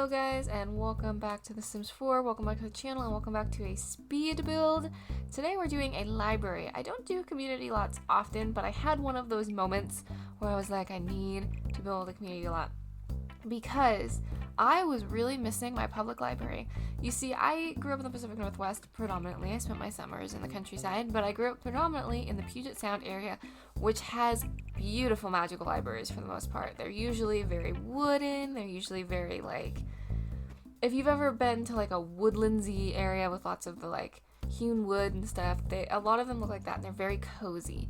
Hello guys, and welcome back to The Sims 4, welcome back to the channel, and welcome back to a speed build. Today we're doing a library. I don't do community lots often, but I had one of those moments where I was like, I need to build a community lot because I was really missing my public library. You see, I grew up in the Pacific Northwest predominantly. I spent my summers in the countryside, but I grew up predominantly in the Puget Sound area, which has beautiful magical libraries for the most part. They're usually very wooden. They're usually very if you've ever been to a woodlandsy area with lots of the hewn wood and stuff, a lot of them look like that, and they're very cozy.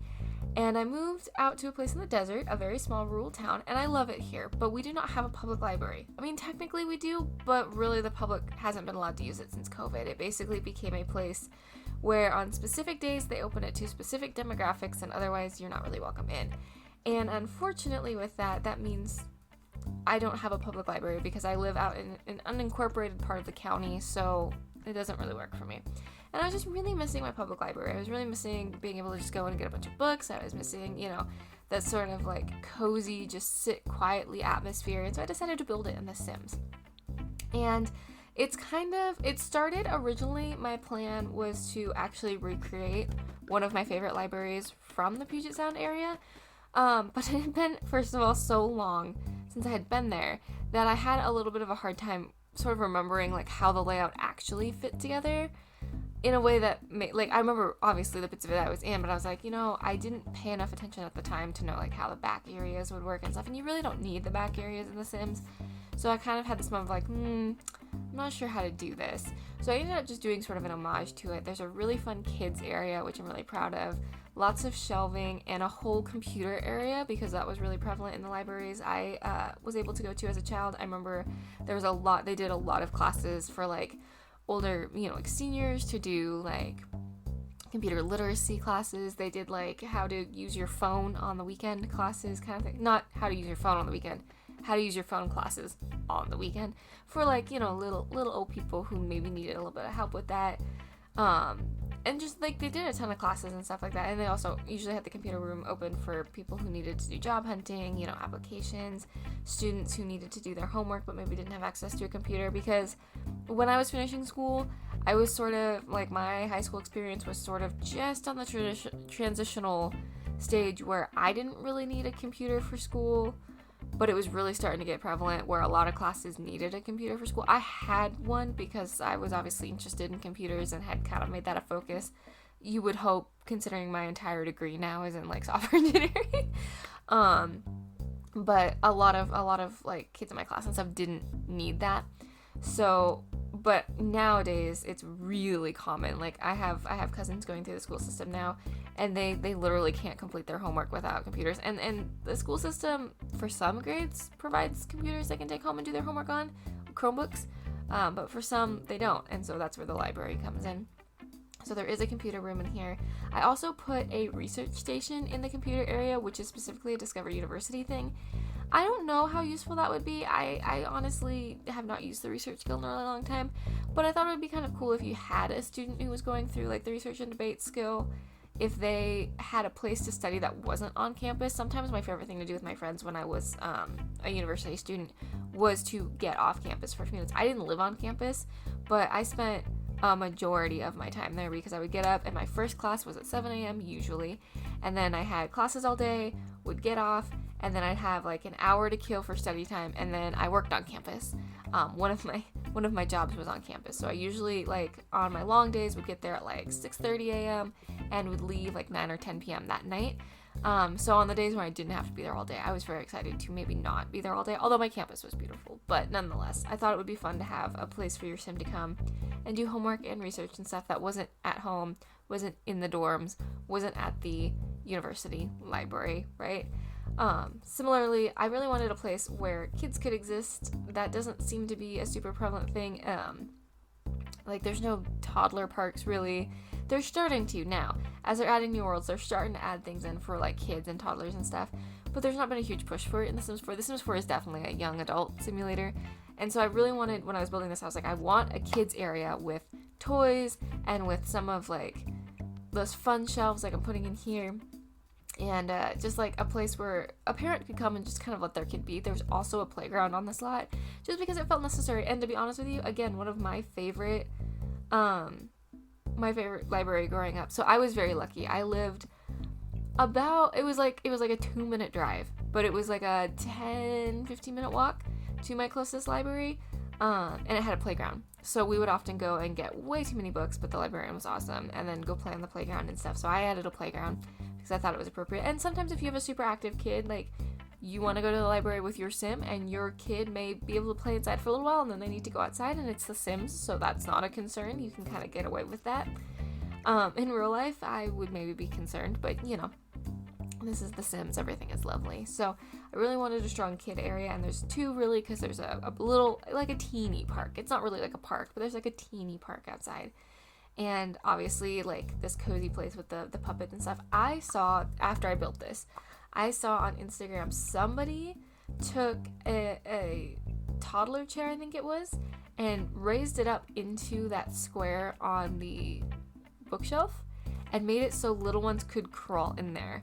And I moved out to a place in the desert, a very small rural town, and I love it here, but we do not have a public library. I mean, technically we do, but really the public hasn't been allowed to use it since COVID. It basically became a place where on specific days they open it to specific demographics, and otherwise you're not really welcome in. And unfortunately with that, that means I don't have a public library because I live out in an unincorporated part of the county, so it doesn't really work for me. And I was just really missing my public library. I was really missing being able to just go and get a bunch of books. I was missing, that sort of cozy, just sit quietly atmosphere. And so I decided to build it in The Sims. And it started originally, my plan was to actually recreate one of my favorite libraries from the Puget Sound area. But it had been, first of all, so long since I had been there that I had a little bit of a hard time sort of remembering how the layout actually fit together in a way that made, I remember obviously the bits of it I was in, but I was like, I didn't pay enough attention at the time to know how the back areas would work and stuff, and you really don't need the back areas in The Sims. So I kind of had this moment of I'm not sure how to do this. So I ended up just doing sort of an homage to it. There's a really fun kids area, which I'm really proud of. Lots of shelving and a whole computer area because that was really prevalent in the libraries I was able to go to as a child. I remember there was they did a lot of classes for older, seniors to do computer literacy classes. They did how to use your phone on the weekend classes kind of thing. Not how to use your phone on the weekend, how to use your phone classes on the weekend for little old people who maybe needed a little bit of help with that. And just they did a ton of classes and stuff like that. And they also usually had the computer room open for people who needed to do job hunting, applications, students who needed to do their homework but maybe didn't have access to a computer. Because when I was finishing school, I was sort of my high school experience was sort of just on the transitional stage where I didn't really need a computer for school, but it was really starting to get prevalent where a lot of classes needed a computer for school. I had one because I was obviously interested in computers and had kind of made that a focus. You would hope, considering my entire degree now is in software engineering. But a lot of kids in my class and stuff didn't need that. So, but nowadays it's really common. I have cousins going through the school system now, and they literally can't complete their homework without computers. And the school system for some grades provides computers they can take home and do their homework on, Chromebooks, but for some they don't, and so that's where the library comes in. So there is a computer room in here. I also put a research station in the computer area, which is specifically a Discover University thing. I don't know how useful that would be. I honestly have not used the research skill in a really long time, but I thought it would be kind of cool if you had a student who was going through the research and debate skill, if they had a place to study that wasn't on campus. Sometimes my favorite thing to do with my friends when I was a university student was to get off campus for a few minutes. I didn't live on campus, but I spent a majority of my time there because I would get up and my first class was at 7 a.m. usually, and then I had classes all day, would get off, and then I'd have an hour to kill for study time, and then I worked on campus. One of my jobs was on campus, so I usually on my long days would get there at 6:30 a.m. and would leave 9 or 10 p.m. that night. So on the days when I didn't have to be there all day, I was very excited to maybe not be there all day, although my campus was beautiful. But nonetheless, I thought it would be fun to have a place for your sim to come and do homework and research and stuff that wasn't at home, wasn't in the dorms, wasn't at the university library, right? Similarly, I really wanted a place where kids could exist. That doesn't seem to be a super prevalent thing. There's no toddler parks really. They're starting to now. As they're adding new worlds, they're starting to add things in for kids and toddlers and stuff. But there's not been a huge push for it in The Sims 4. The Sims 4 is definitely a young adult simulator. And so I really wanted, when I was building this, I was I want a kids area with toys and with some of those fun shelves I'm putting in here. and just like a place where a parent could come and just kind of let their kid be. There's also a playground on this lot, just because it felt necessary. And to be honest with you, again, one of my favorite library growing up. So I was very lucky. I lived it was like a 2-minute drive, but it was like a 10-15 minute walk to my closest library, and it had a playground. So we would often go and get way too many books, but the librarian was awesome, and then go play on the playground and stuff. So I added a playground because I thought it was appropriate. And sometimes if you have a super active kid, like you want to go to the library with your sim, and your kid may be able to play inside for a little while, and then they need to go outside, and it's The Sims, so that's not a concern. You can kind of get away with that. In real life, I would maybe be concerned, but this is The Sims. Everything is lovely. So I really wanted a strong kid area, and there's two really, because there's a little, like a teeny park. It's not really like a park, but there's like a teeny park outside. And obviously, like, this cozy place with the puppet and stuff. I saw, after I built this, I saw on Instagram somebody took a toddler chair, I think it was, and raised it up into that square on the bookshelf and made it so little ones could crawl in there.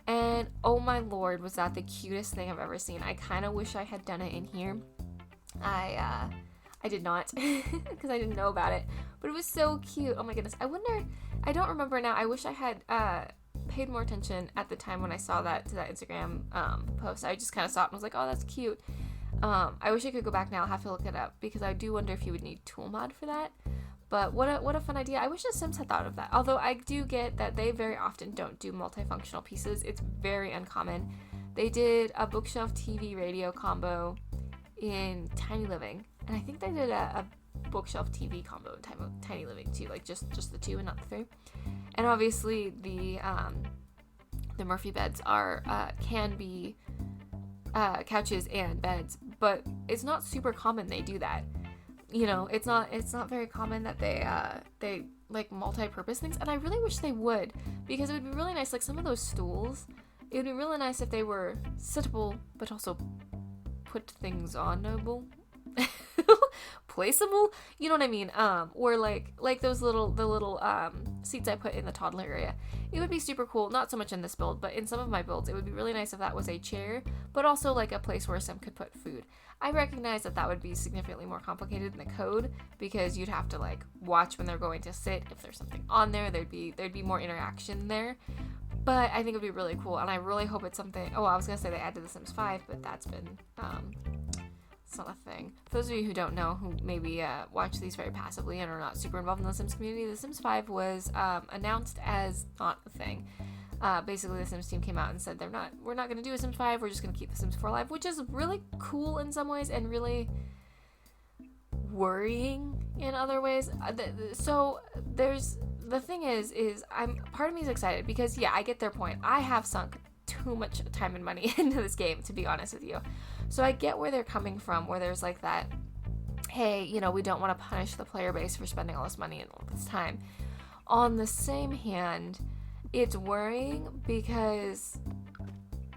And oh my lord, was that the cutest thing I've ever seen. I kind of wish I had done it in here. I did not because I didn't know about it, but it was so cute. Oh my goodness. I don't remember now. I wish I had paid more attention at the time when I saw that Instagram post. I just kind of saw it and was like, oh, that's cute. I wish I could go back now. I'll have to look it up because I do wonder if you would need tool mod for that. But what a fun idea. I wish The Sims had thought of that. Although I do get that they very often don't do multifunctional pieces. It's very uncommon. They did a bookshelf TV radio combo in Tiny Living. And I think they did a bookshelf TV combo in Tiny Living too. Like just the two and not the three. And obviously the Murphy beds can be couches and beds. But it's not super common they do that. It's not very common that they like multi-purpose things, and I really wish they would, because it would be really nice, like some of those stools, it would be really nice if they were sittable but also put things onable. Placeable, you know what I mean? Or like those little seats I put in the toddler area. It would be super cool, not so much in this build, but in some of my builds, it would be really nice if that was a chair, but also like a place where some could put food. I recognize that would be significantly more complicated in the code, because you'd have to like watch when they're going to sit. If there's something on there, there'd be more interaction there. But I think it'd be really cool, and I really hope it's something. Oh, I was gonna say they added The Sims 5, but that's been it's not a thing. For those of you who don't know, who maybe watch these very passively and are not super involved in the Sims community, The Sims 5 was announced as not a thing. Basically, the Sims team came out and said we're not going to do a Sims 5, we're just going to keep the Sims 4 alive, which is really cool in some ways and really worrying in other ways. So the thing is part of me is excited because, yeah, I get their point. I have sunk too much time and money into this game, to be honest with you. So I get where they're coming from, where there's like that, hey, we don't want to punish the player base for spending all this money and all this time. On the same hand, it's worrying because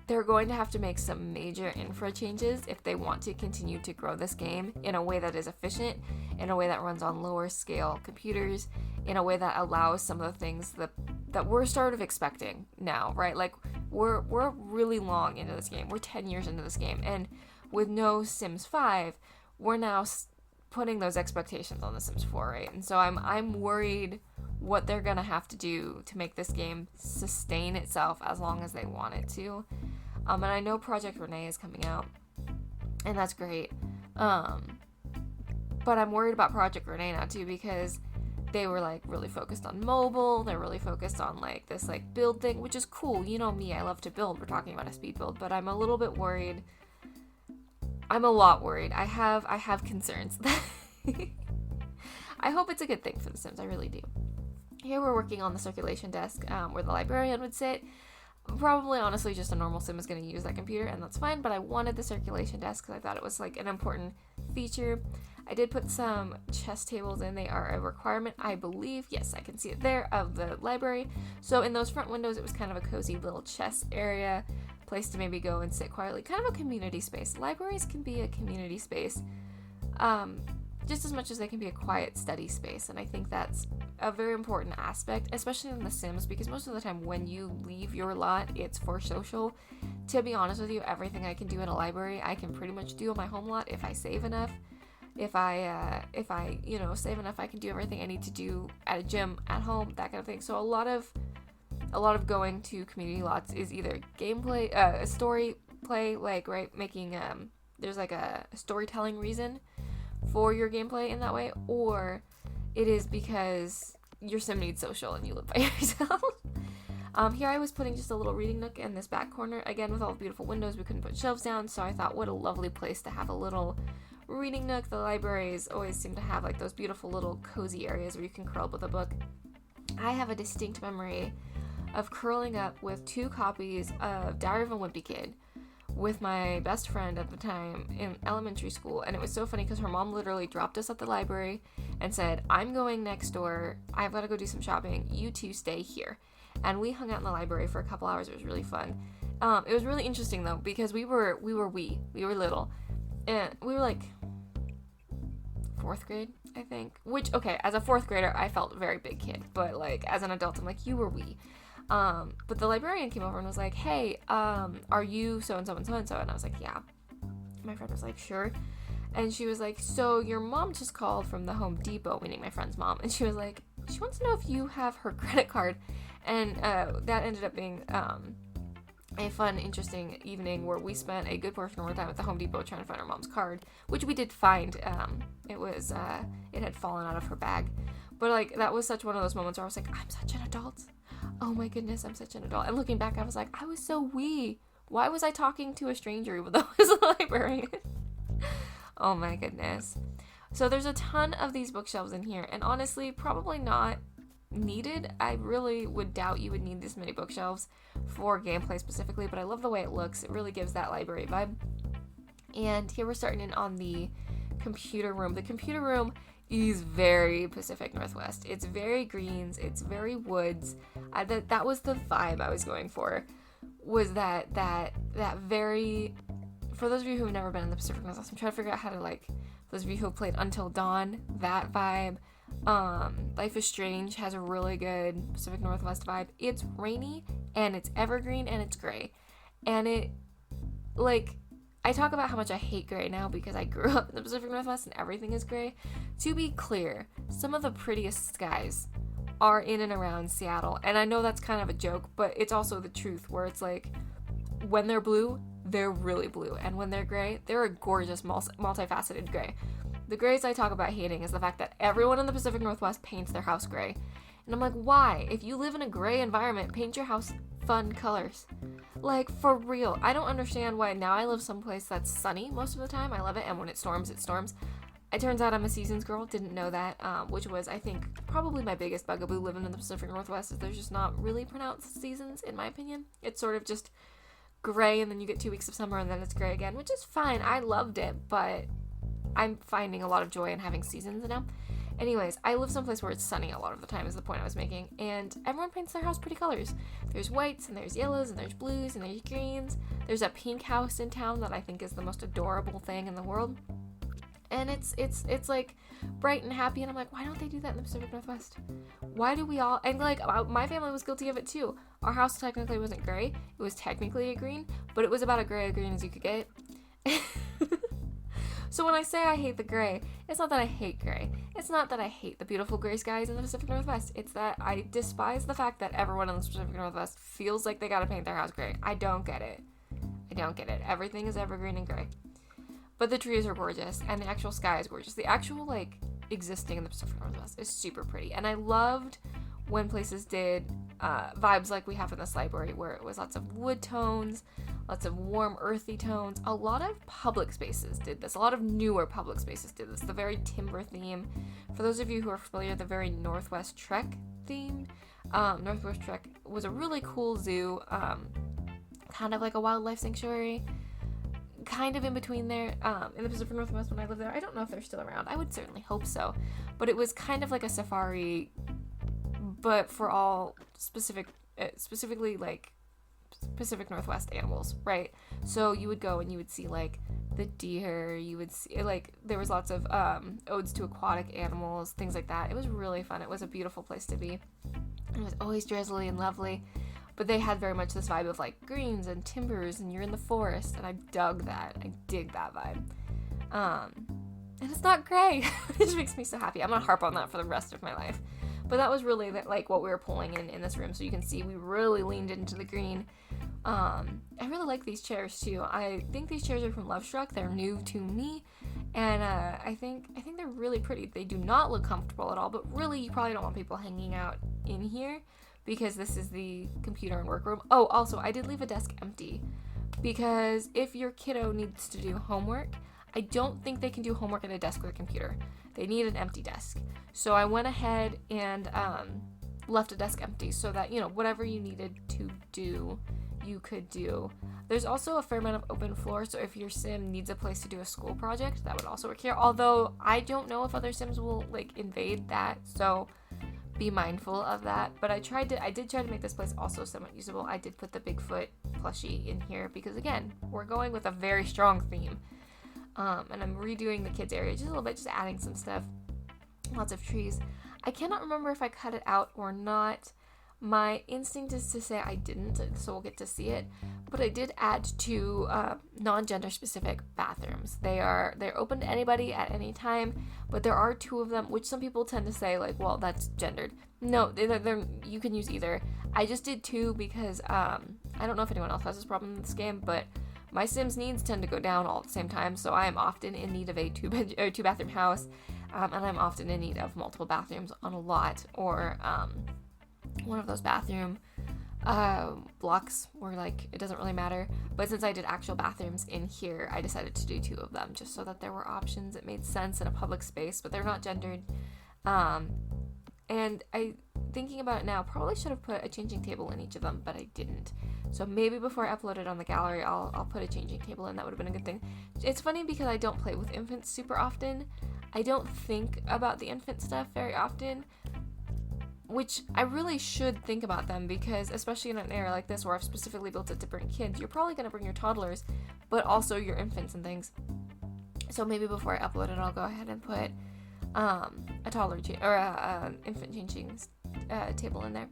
they're going to have to make some major infra changes if they want to continue to grow this game in a way that is efficient, in a way that runs on lower scale computers, in a way that allows some of the things that we're sort of expecting now, right? Like we're really long into this game. We're 10 years into this game, and with no Sims 5, we're now putting those expectations on the Sims 4, right? And so I'm worried what they're gonna have to do to make this game sustain itself as long as they want it to. And I know Project Renee is coming out, and that's great. But I'm worried about Project Renee now too, because they were like really focused on mobile. They're really focused on like this like build thing, which is cool. You know me, I love to build. We're talking about a speed build, but I'm a little bit worried. I'm a lot worried. I have concerns. I hope it's a good thing for The Sims. I really do. Here we're working on the circulation desk where the librarian would sit. Probably, honestly, just a normal Sim is going to use that computer, and that's fine, but I wanted the circulation desk because I thought it was like an important feature. I did put some chess tables in. They are a requirement, I believe. Yes, I can see it there, of the library. So in those front windows, it was kind of a cozy little chess area, place to maybe go and sit quietly. Kind of a community space. Libraries can be a community space. just as much as they can be a quiet study space. And I think that's a very important aspect, especially in The Sims, because most of the time when you leave your lot, it's for social. To be honest with you, everything I can do in a library, I can pretty much do on my home lot if I save enough. If I save enough, I can do everything I need to do at a gym, at home, that kind of thing. So a lot of going to community lots is either gameplay, a story play, like, right, making, there's like a storytelling reason for your gameplay in that way, or it is because your sim needs social and you live by yourself. Here I was putting just a little reading nook in this back corner. Again, with all the beautiful windows, we couldn't put shelves down, so I thought what a lovely place to have a little reading nook. The libraries always seem to have like those beautiful little cozy areas where you can curl up with a book. I have a distinct memory of curling up with 2 copies of Diary of a Wimpy Kid with my best friend at the time in elementary school, and it was so funny because her mom literally dropped us at the library and said, I'm going next door, I've got to go do some shopping, you two stay here. And we hung out in the library for a couple hours. It was really fun. It was really interesting though, because we were little, and we were like 4th grade, I think, which, okay, as a 4th grader I felt a very big kid, but like as an adult I'm like, you were wee. But the librarian came over and was like, hey, are you so-and-so and so-and-so? And I was like, yeah. My friend was like, sure. And she was like, so your mom just called from the Home Depot, meaning my friend's mom. And she was like, she wants to know if you have her credit card. And that ended up being a fun, interesting evening where we spent a good portion of our time at the Home Depot trying to find our mom's card, which we did find. It had fallen out of her bag. But like, that was such one of those moments where I was like, I'm such an adult. Oh my goodness, I'm such an adult. And looking back, I was like, I was so wee. Why was I talking to a stranger even though I was a librarian? Oh my goodness. So there's a ton of these bookshelves in here, and honestly, probably not needed. I really would doubt you would need this many bookshelves for gameplay specifically, but I love the way it looks. It really gives that library vibe. And here we're starting in on the computer room. The computer room is very Pacific Northwest. It's very greens. It's very woods. That was the vibe I was going for. Was that very, for those of you who have never been in the Pacific Northwest, I'm trying to figure out how to, like, for those of you who have played Until Dawn, that vibe. Life is Strange has a really good Pacific Northwest vibe. It's rainy and it's evergreen and it's gray. And it, like, I talk about how much I hate gray now because I grew up in the Pacific Northwest and everything is gray. To be clear, some of the prettiest skies are in and around Seattle. And I know that's kind of a joke, but it's also the truth, where it's like, when they're blue, they're really blue. And when they're gray, they're a gorgeous multifaceted gray. The grays I talk about hating is the fact that everyone in the Pacific Northwest paints their house gray. And I'm like, why? If you live in a gray environment, paint your house fun colors. Like, for real. I don't understand why. Now I live someplace that's sunny most of the time. I love it. And when it storms, it storms. It turns out I'm a seasons girl. Didn't know that, which was, I think, probably my biggest bugaboo living in the Pacific Northwest, is there's just not really pronounced seasons, in my opinion. It's sort of just gray, and then you get 2 weeks of summer, and then it's gray again, which is fine. I loved it, but I'm finding a lot of joy in having seasons now. Anyways, I live someplace where it's sunny a lot of the time, is the point I was making, and everyone paints their house pretty colors. There's whites, and there's yellows, and there's blues, and there's greens. There's a pink house in town that I think is the most adorable thing in the world. And it's like bright and happy, and I'm like, why don't they do that in the Pacific Northwest? Why do we all, and like, my family was guilty of it too. Our house technically wasn't gray, it was technically a green, but it was about as green as you could get. So when I say I hate the gray, it's not that I hate gray. It's not that I hate the beautiful gray skies in the Pacific Northwest. It's that I despise the fact that everyone in the Pacific Northwest feels like they gotta paint their house gray. I don't get it. Everything is evergreen and gray. But the trees are gorgeous, and the actual sky is gorgeous. The actual, like, existing in the Pacific Northwest is super pretty. And I loved when places did vibes like we have in this library, where it was lots of wood tones, lots of warm, earthy tones. A lot of public spaces did this. A lot of newer public spaces did this. The very timber theme. For those of you who are familiar, the very Northwest Trek theme. Northwest Trek was a really cool zoo, kind of like a wildlife sanctuary. Kind of in between there, in the Pacific Northwest when I lived there. I don't know if they're still around. I would certainly hope so. But it was kind of like a safari, but for all specifically like Pacific Northwest animals, right? So you would go and you would see like the deer. You would see, like, there was lots of odes to aquatic animals, things like that. It was really fun. It was a beautiful place to be. And it was always drizzly and lovely. But they had very much this vibe of, like, greens and timbers, and you're in the forest, and I dug that. I dig that vibe. And it's not gray. It just makes me so happy. I'm gonna harp on that for the rest of my life. But that was really, like, what we were pulling in this room. So you can see we really leaned into the green. I really like these chairs, too. I think these chairs are from Lovestruck. They're new to me. And I think they're really pretty. They do not look comfortable at all. But really, you probably don't want people hanging out in here, because this is the computer and workroom. Oh, also, I did leave a desk empty, because if your kiddo needs to do homework, I don't think they can do homework at a desk with a computer. They need an empty desk. So I went ahead and left a desk empty so that, whatever you needed to do, you could do. There's also a fair amount of open floor, so if your sim needs a place to do a school project, that would also work here. Although I don't know if other sims will, like, invade that, so be mindful of that. But I did try to make this place also somewhat usable. I did put the Bigfoot plushie in here because, again, we're going with a very strong theme. And I'm redoing the kids area just a little bit, just adding some stuff. Lots of trees. I cannot remember if I cut it out or not. My instinct is to say I didn't, so we'll get to see it. But I did add 2 non-gender specific bathrooms. They're open to anybody at any time, but there are 2 of them, which some people tend to say, like, well, that's gendered. No, they're you can use either. I just did 2 because I don't know if anyone else has this problem in this game, but my Sims needs tend to go down all at the same time, so I am often in need of a 2-bathroom house, and I'm often in need of multiple bathrooms on a lot, or one of those bathroom blocks where, like, it doesn't really matter. But since I did actual bathrooms in here, I decided to do 2 of them just so that there were options. It made sense in a public space, but they're not gendered. And thinking about it now, probably should have put a changing table in each of them, but I didn't. So maybe before I upload it on the gallery, I'll put a changing table in. That would have been a good thing. It's funny because I don't play with infants super often. I don't think about the infant stuff very often, which I really should think about them, because especially in an area like this where I've specifically built it to bring kids, you're probably going to bring your toddlers, but also your infants and things. So maybe before I upload it, I'll go ahead and put a toddler infant changing table in there.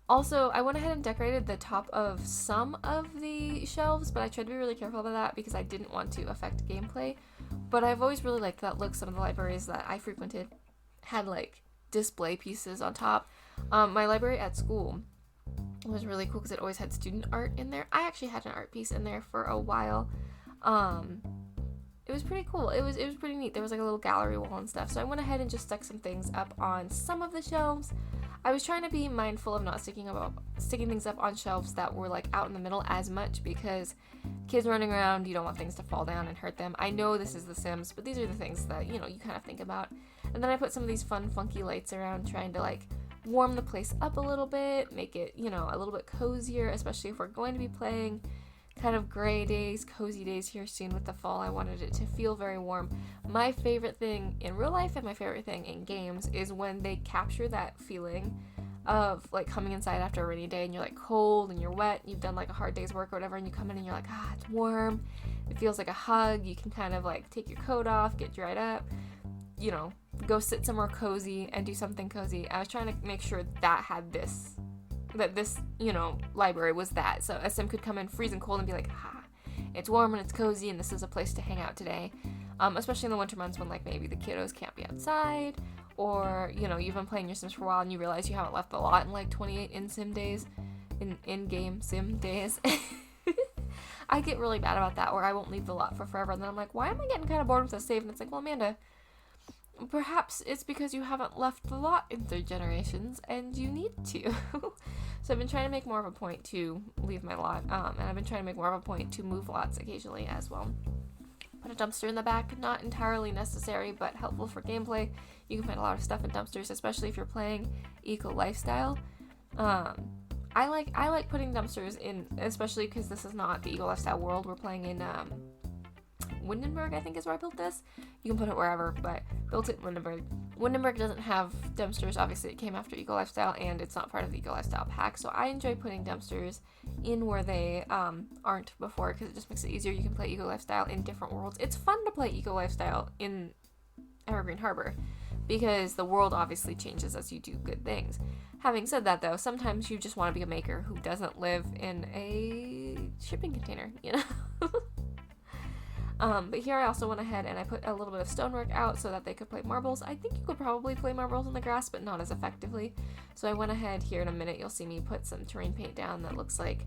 Also, I went ahead and decorated the top of some of the shelves, but I tried to be really careful about that because I didn't want to affect gameplay. But I've always really liked that look. Some of the libraries that I frequented had, like, display pieces on top. My library at school was really cool because it always had student art in there. I actually had an art piece in there for a while. It was pretty cool. It was pretty neat. There was, like, a little gallery wall and stuff. So I went ahead and just stuck some things up on some of the shelves. I was trying to be mindful of not sticking things up on shelves that were, like, out in the middle as much, because kids running around, you don't want things to fall down and hurt them. I know this is The Sims, but these are the things that, you kind of think about. And then I put some of these fun, funky lights around, trying to, like, warm the place up a little bit, make it, a little bit cozier, especially if we're going to be playing kind of gray days, cozy days here soon with the fall. I wanted it to feel very warm. My favorite thing in real life and my favorite thing in games is when they capture that feeling of, like, coming inside after a rainy day and you're, like, cold and you're wet and you've done, like, a hard day's work or whatever, and you come in and you're like, it's warm. It feels like a hug. You can kind of, like, take your coat off, get dried up, go sit somewhere cozy and do something cozy. I was trying to make sure that this library was that. So a sim could come in freezing cold and be like, it's warm and it's cozy and this is a place to hang out today. Especially in the winter months when, like, maybe the kiddos can't be outside, or, you've been playing your Sims for a while and you realize you haven't left the lot in, like, 28 in-game sim days. I get really bad about that, where I won't leave the lot for forever, and then I'm like, why am I getting kind of bored with this save? And it's like, well, Amanda, perhaps it's because you haven't left the lot in 3 generations and you need to. So I've been trying to make more of a point to leave my lot, and I've been trying to make more of a point to move lots occasionally as well. Put a dumpster in the back, not entirely necessary, but helpful for gameplay. You can find a lot of stuff in dumpsters, especially if you're playing eco lifestyle. I like putting dumpsters in, especially because this is not the eco lifestyle world. We're playing in Windenburg, I think is where I built this. You can put it wherever, but built it in Windenburg. Windenburg doesn't have dumpsters. Obviously, it came after Eco Lifestyle, and it's not part of the Eco Lifestyle pack, so I enjoy putting dumpsters in where they aren't before, because it just makes it easier. You can play Eco Lifestyle in different worlds. It's fun to play Eco Lifestyle in Evergreen Harbor because the world obviously changes as you do good things. Having said that, though, sometimes you just want to be a maker who doesn't live in a shipping container, you know? But here I also went ahead and I put a little bit of stonework out so that they could play marbles. I think you could probably play marbles in the grass, but not as effectively. So I went ahead here in a minute. You'll see me put some terrain paint down that looks like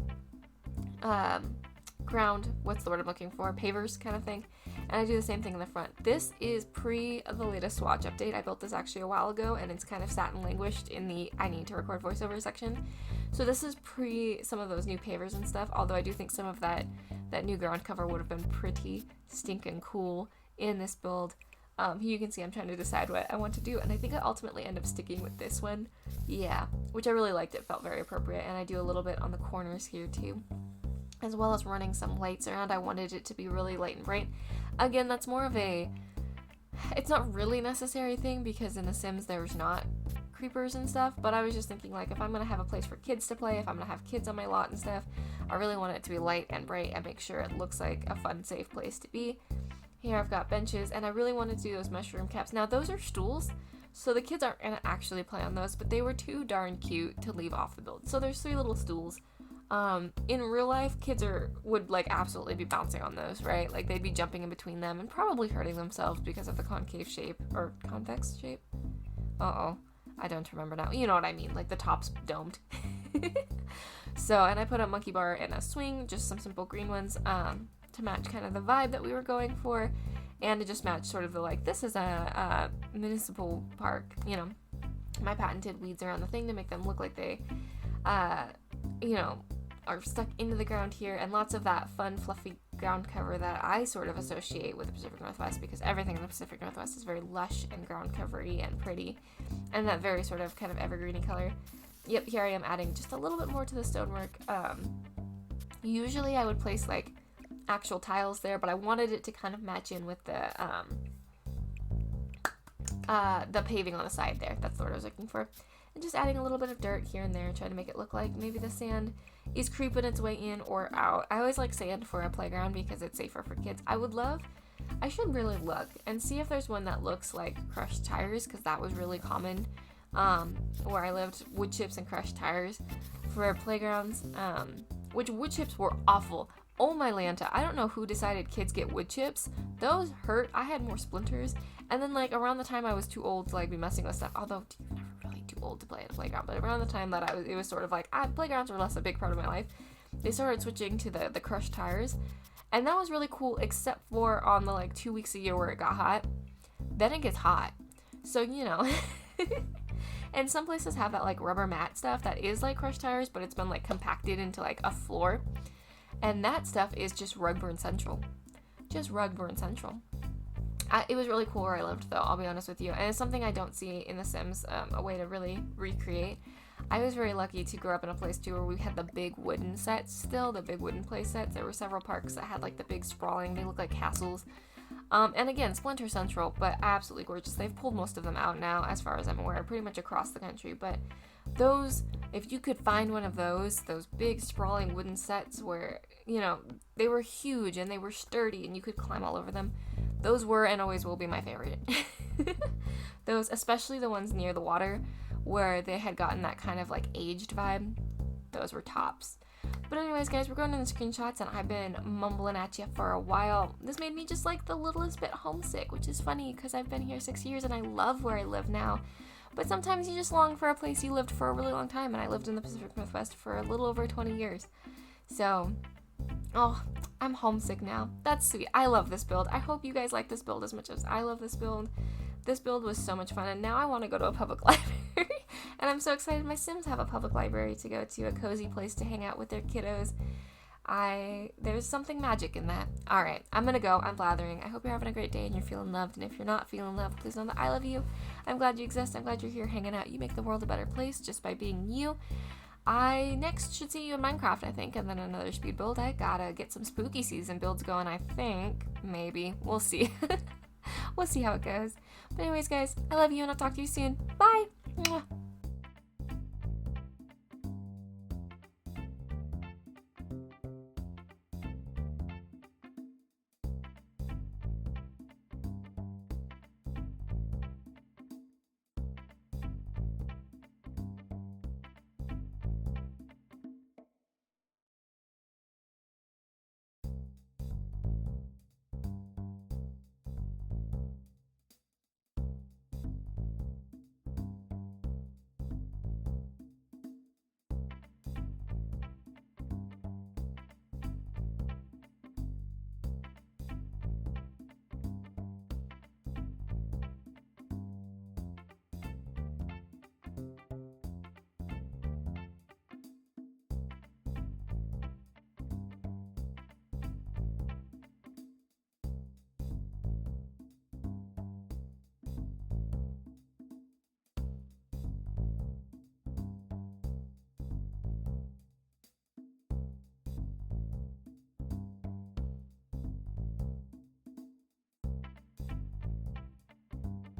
ground, what's the word I'm looking for? Pavers kind of thing. And I do the same thing in the front. This is pre the latest Swatch update. I built this actually a while ago, and it's kind of sat and languished in the I need to record voiceover section. So this is pre some of those new pavers and stuff, although I do think some of that new ground cover would have been pretty stinking cool in this build. Here you can see I'm trying to decide what I want to do, and I think I ultimately end up sticking with this one. Yeah, which I really liked. It felt very appropriate, and I do a little bit on the corners here too, as well as running some lights around. I wanted it to be really light and bright. Again, that's more of a, it's not really necessary thing because in The Sims there's not creepers and stuff, but I was just thinking, like, if I'm gonna have a place for kids to play, if I'm gonna have kids on my lot and stuff, I really want it to be light and bright and make sure it looks like a fun, safe place to be. Here I've got benches, and I really wanted to do those mushroom caps. Now those are stools, so the kids aren't gonna actually play on those, but they were too darn cute to leave off the build. So there's 3 little stools. In real life, kids would like absolutely be bouncing on those, right? Like they'd be jumping in between them and probably hurting themselves because of the concave shape or convex shape. I don't remember now. You know what I mean, like the top's domed. So, and I put a monkey bar and a swing, just some simple green ones, to match kind of the vibe that we were going for, and to just match sort of the, like, this is a municipal park, you know, my patented weeds around the thing to make them look like they, you know, are stuck into the ground here, and lots of that fun, fluffy ground cover that I sort of associate with the Pacific Northwest, because everything in the Pacific Northwest is very lush and ground covery and pretty, and that very sort of kind of evergreeny color. Yep, here I am adding just a little bit more to the stonework. Usually I would place like actual tiles there, but I wanted it to kind of match in with the paving on the side there. That's the word I was looking for. And just adding a little bit of dirt here and there, trying to make it look like maybe the sand is creeping its way in or out. I always like sand for a playground because it's safer for kids. I should really look and see if there's one that looks like crushed tires, because that was really common where I lived, wood chips and crushed tires for playgrounds, which wood chips were awful. Oh my Lanta, I don't know who decided kids get wood chips. Those hurt. I had more splinters. And then like around the time I was too old to like be messing with stuff, although you're never really too old to play at a playground, but around the time that it was sort of like, playgrounds were less a big part of my life, they started switching to the crushed tires. And that was really cool, except for on the like 2 weeks a year where it got hot. Then it gets hot. So, you know. And some places have that like rubber mat stuff that is like crushed tires, but it's been like compacted into like a floor. And that stuff is just rug burn central. Just rug burn central. It was really cool where I lived, though, I'll be honest with you. And it's something I don't see in The Sims, a way to really recreate. I was very lucky to grow up in a place, too, where we had the big wooden sets still, the big wooden play sets. There were several parks that had, like, the big sprawling, they look like castles. And again, Splinter Central, but absolutely gorgeous. They've pulled most of them out now, as far as I'm aware, pretty much across the country. But those, if you could find one of those big sprawling wooden sets where, you know, they were huge and they were sturdy and you could climb all over them, those were and always will be my favorite. Those, especially the ones near the water where they had gotten that kind of like aged vibe, those were tops. But anyways, guys, we're going to the screenshots, and I've been mumbling at you for a while. This made me just like the littlest bit homesick, which is funny because I've been here 6 years and I love where I live now. But sometimes you just long for a place you lived for a really long time, and I lived in the Pacific Northwest for a little over 20 years. So, I'm homesick now. That's sweet. I love this build. I hope you guys like this build as much as I love this build. This build was so much fun, and now I want to go to a public library. And I'm so excited my Sims have a public library to go to, a cozy place to hang out with their kiddos. There's something magic in that. Alright, I'm gonna go. I'm blathering. I hope you're having a great day and you're feeling loved. And if you're not feeling loved, please know that I love you. I'm glad you exist. I'm glad you're here hanging out. You make the world a better place just by being you. I next should see you in Minecraft, I think, and then another speed build. I gotta get some spooky season builds going, I think. Maybe. We'll see. We'll see how it goes. But anyways, guys, I love you and I'll talk to you soon. Bye! Mwah.